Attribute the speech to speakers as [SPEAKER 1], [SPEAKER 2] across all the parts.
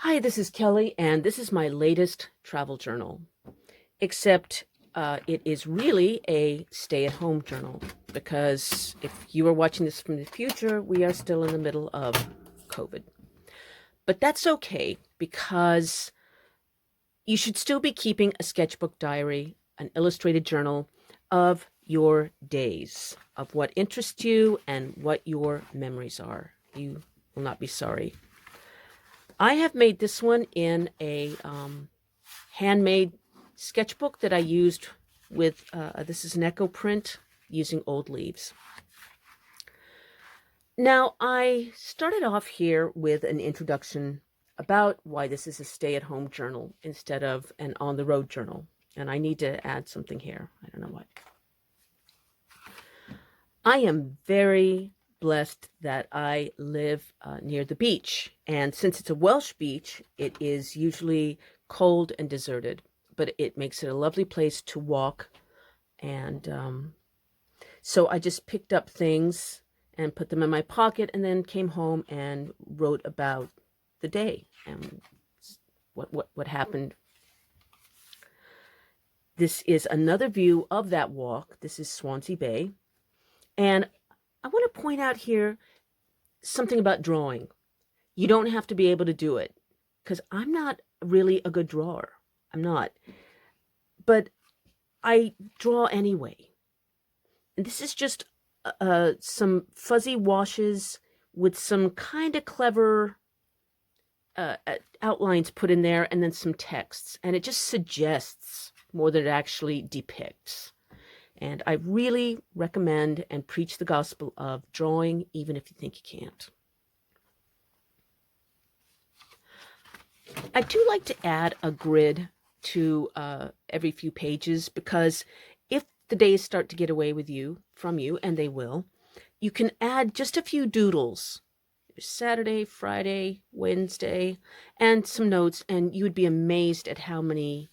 [SPEAKER 1] Hi, this is Kelly, and this is my latest travel journal. Except it is really a stay at home journal because if you are watching this from the future, we are still in the middle of COVID. But that's okay because you should still be keeping a sketchbook diary, an illustrated journal of your days, of what interests you and what your memories are. You will not be sorry. I have made this one in a handmade sketchbook that I used with, this is an echo print using old leaves. Now, I started off here with an introduction about why this is a stay-at-home journal instead of an on-the-road journal. And I need to add something here. I don't know what. I am very blessed that I live near the beach. And since it's a Welsh beach, it is usually cold and deserted, but it makes it a lovely place to walk. And so I just picked up things and put them in my pocket and then came home and wrote about the day and what happened. This is another view of that walk. This is Swansea Bay. And I want to point out here something about drawing. You don't have to be able to do it because I'm not really a good drawer. I'm not. But I draw anyway. And this is just some fuzzy washes with some kind of clever outlines put in there and then some texts. And it just suggests more than it actually depicts. And I really recommend and preach the gospel of drawing, even if you think you can't. I do like to add a grid to every few pages because if the days start to get away with you, from you, and they will, you can add just a few doodles. Saturday, Friday, Wednesday, and some notes, and you would be amazed at how many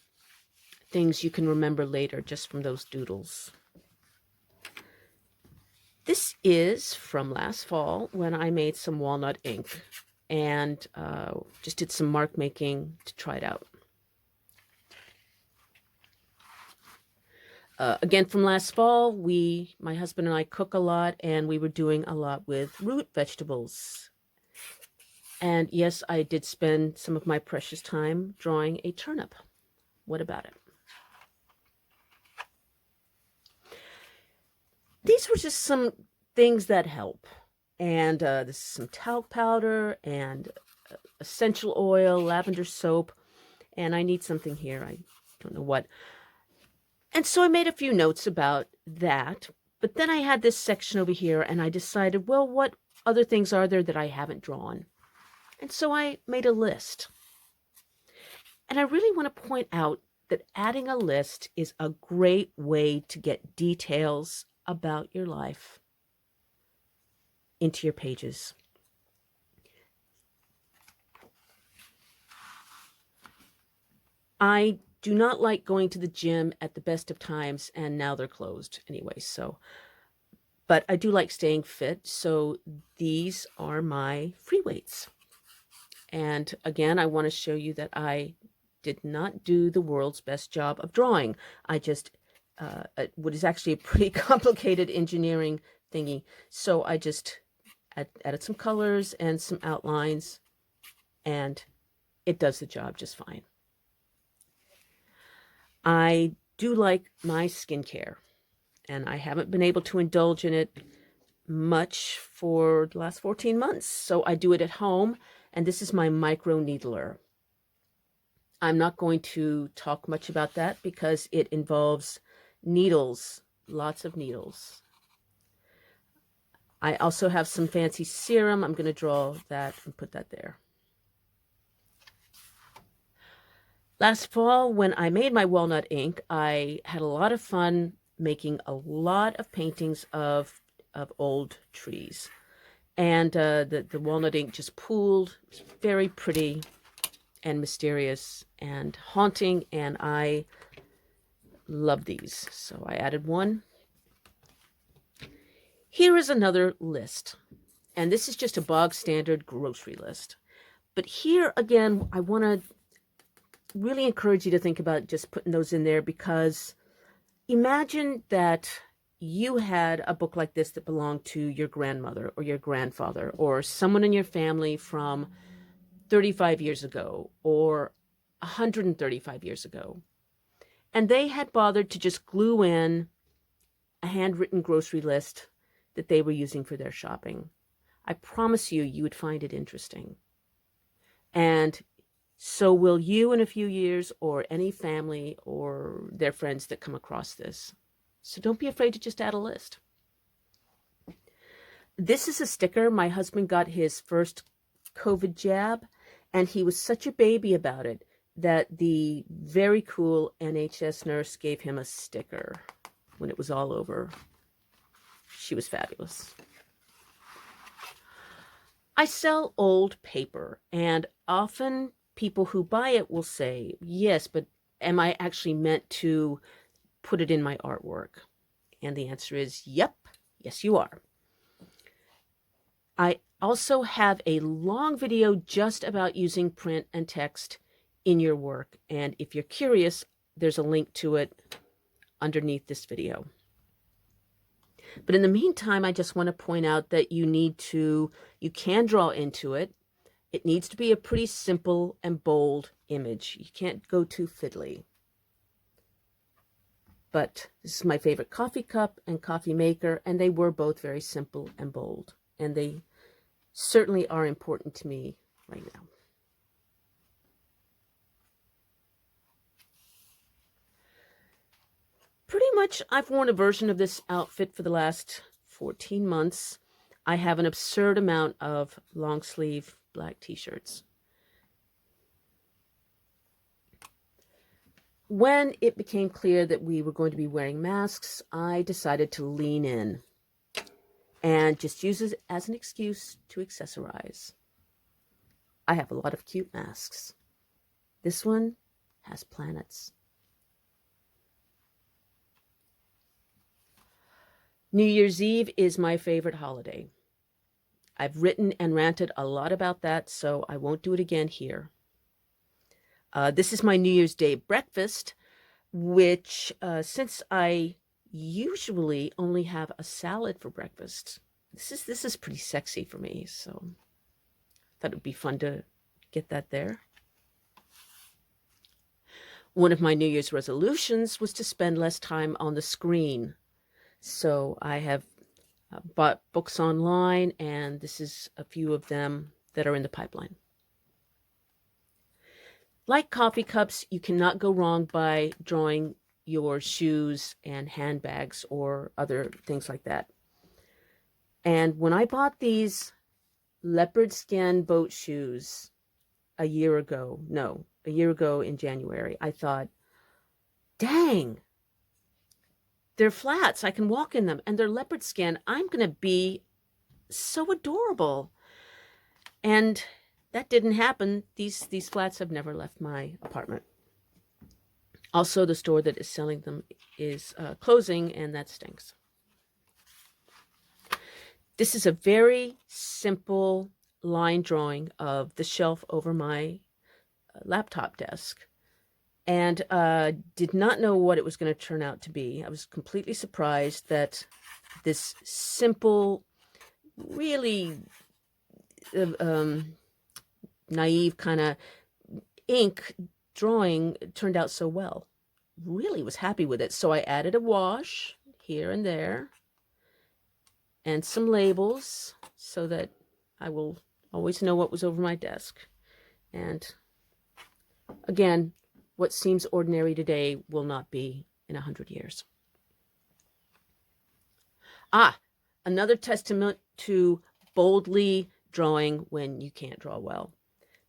[SPEAKER 1] things you can remember later just from those doodles. This is from last fall when I made some walnut ink and just did some mark making to try it out. Again, from last fall, my husband and I cook a lot, and we were doing a lot with root vegetables. And yes, I did spend some of my precious time drawing a turnip. What about it? These were just some things that help. And this is some talc powder and essential oil, lavender soap, and I need something here. I don't know what. And so I made a few notes about that. But then I had this section over here, and I decided, well, what other things are there that I haven't drawn? And so I made a list. And I really want to point out that adding a list is a great way to get details about your life into your pages. I do not like going to the gym at the best of times, and now they're closed anyway, so. But I do like staying fit, so these are my free weights. And again, I want to show you that I did not do the world's best job of drawing. I just, what is actually a pretty complicated engineering thingy. So I just added some colors and some outlines, and it does the job just fine. I do like my skincare, and I haven't been able to indulge in it much for the last 14 months. So I do it at home, and this is my micro needler. I'm not going to talk much about that because it involves needles, lots of needles. I also have some fancy serum. I'm going to draw that and put that there. Last fall, when I made my walnut ink, I had a lot of fun making a lot of paintings of old trees. And the walnut ink just pooled. It was very pretty and mysterious and haunting, and I love these. So I added one. Here is another list, and this is just a bog standard grocery list. But here again, I want to really encourage you to think about just putting those in there, because imagine that you had a book like this that belonged to your grandmother or your grandfather or someone in your family from 35 years ago or 135 years ago. And they had bothered to just glue in a handwritten grocery list that they were using for their shopping. I promise you, you would find it interesting. And so will you in a few years, or any family or their friends that come across this. So don't be afraid to just add a list. This is a sticker. My husband got his first COVID jab, and he was such a baby about it that the very cool NHS nurse gave him a sticker when it was all over. She was fabulous. I sell old paper, and often people who buy it will say, yes, but am I actually meant to put it in my artwork? And the answer is, yep, yes, you are. I also have a long video just about using print and text in your work. And if you're curious, there's a link to it underneath this video. But in the meantime, I just want to point out that you can draw into it. It needs to be a pretty simple and bold image. You can't go too fiddly. But this is my favorite coffee cup and coffee maker, and they were both very simple and bold. And they certainly are important to me right now. Pretty much I've worn a version of this outfit for the last 14 months. I have an absurd amount of long sleeve black t-shirts. When it became clear that we were going to be wearing masks, I decided to lean in and just use it as an excuse to accessorize. I have a lot of cute masks. This one has planets. New Year's Eve is my favorite holiday. I've written and ranted a lot about that, so I won't do it again here. This is my New Year's Day breakfast, which since I usually only have a salad for breakfast, this is pretty sexy for me, so I thought it would be fun to get that there. One of my New Year's resolutions was to spend less time on the screen. So I have bought books online, and this is a few of them that are in the pipeline. Like coffee cups, you cannot go wrong by drawing your shoes and handbags or other things like that. And when I bought these leopard skin boat shoes a year ago in January, I thought, dang, they're flats. I can walk in them, and they're leopard skin. I'm going to be so adorable. And that didn't happen. These flats have never left my apartment. Also, the store that is selling them is closing, and that stinks. This is a very simple line drawing of the shelf over my laptop desk. And did not know what it was going to turn out to be. I was completely surprised that this simple, really naive kind of ink drawing turned out so well. Really was happy with it. So I added a wash here and there and some labels so that I will always know what was over my desk. And again, what seems ordinary today will not be in 100 years. Another testament to boldly drawing when you can't draw well.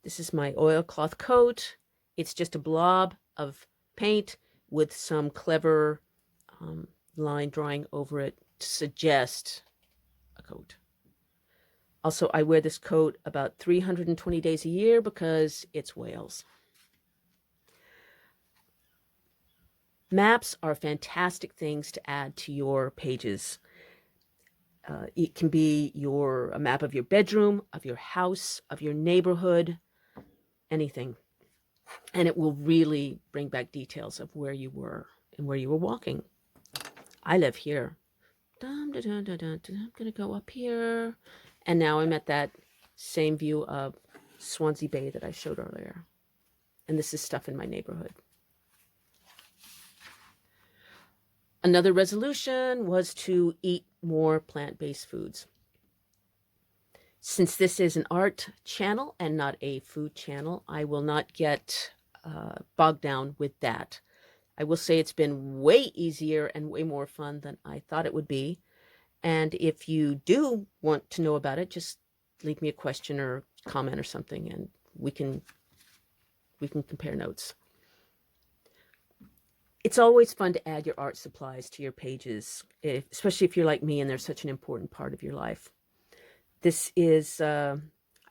[SPEAKER 1] This is my oilcloth coat. It's just a blob of paint with some clever line drawing over it to suggest a coat. Also, I wear this coat about 320 days a year because it's Wales. Maps are fantastic things to add to your pages. It can be a map of your bedroom, of your house, of your neighborhood, anything. And it will really bring back details of where you were and where you were walking. I live here. I'm going to go up here. And now I'm at that same view of Swansea Bay that I showed earlier. And this is stuff in my neighborhood. Another resolution was to eat more plant-based foods. Since this is an art channel and not a food channel, I will not get bogged down with that. I will say it's been way easier and way more fun than I thought it would be. And if you do want to know about it, just leave me a question or comment or something, and we can compare notes. It's always fun to add your art supplies to your pages, especially if you're like me and they're such an important part of your life. This is, I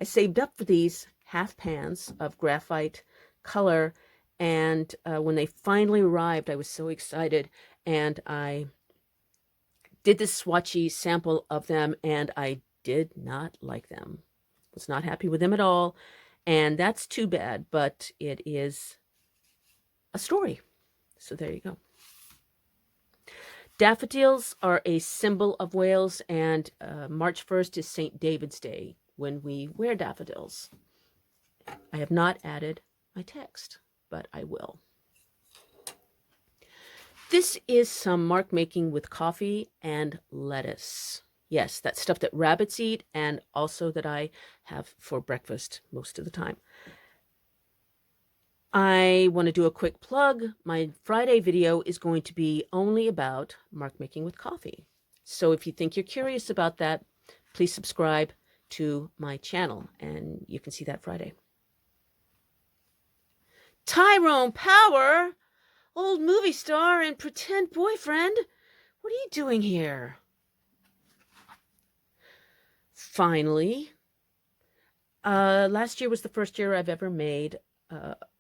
[SPEAKER 1] saved up for these half pans of graphite color, and when they finally arrived, I was so excited, and I did this swatchy sample of them, and I did not like them. Was not happy with them at all, and that's too bad, but it is a story. So there you go. Daffodils are a symbol of Wales, and March 1st is St. David's Day, when we wear daffodils. I have not added my text, but I will. This is some mark making with coffee and lettuce. Yes, that's stuff that rabbits eat, and also that I have for breakfast most of the time. I want to do a quick plug. My Friday video is going to be only about mark making with coffee. So if you think you're curious about that, please subscribe to my channel, and you can see that Friday. Tyrone Power, old movie star and pretend boyfriend. What are you doing here? Finally, last year was the first year I've ever made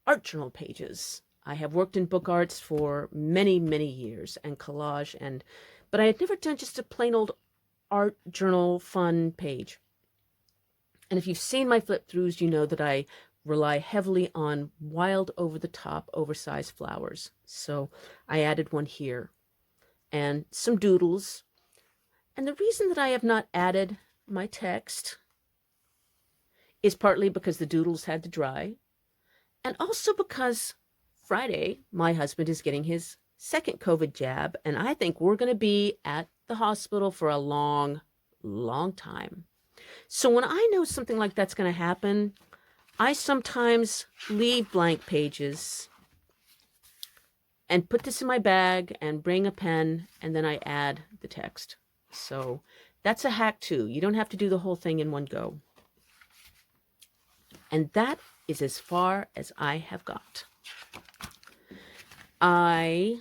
[SPEAKER 1] art journal pages. I have worked in book arts for many, many years, and collage, but I had never done just a plain old art journal fun page. And if you've seen my flip throughs, you know that I rely heavily on wild, over-the-top, oversized flowers. So I added one here, and some doodles. And the reason that I have not added my text is partly because the doodles had to dry, and also because Friday, my husband is getting his second COVID jab, and I think we're going to be at the hospital for a long, long time. So when I know something like that's going to happen, I sometimes leave blank pages and put this in my bag and bring a pen, and then I add the text. So that's a hack too. You don't have to do the whole thing in one go. And that is as far as I have got. I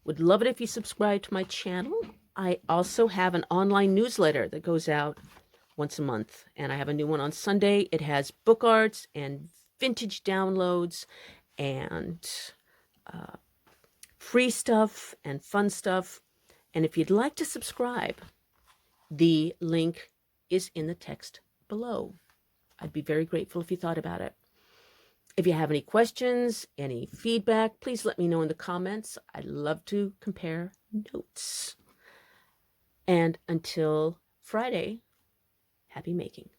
[SPEAKER 1] would love it if you subscribe to my channel. I also have an online newsletter that goes out once a month, and I have a new one on Sunday. It has book arts and vintage downloads and free stuff and fun stuff. And if you'd like to subscribe, the link is in the text below. I'd be very grateful if you thought about it. If you have any questions, any feedback, please let me know in the comments. I'd love to compare notes. And until Friday, happy making.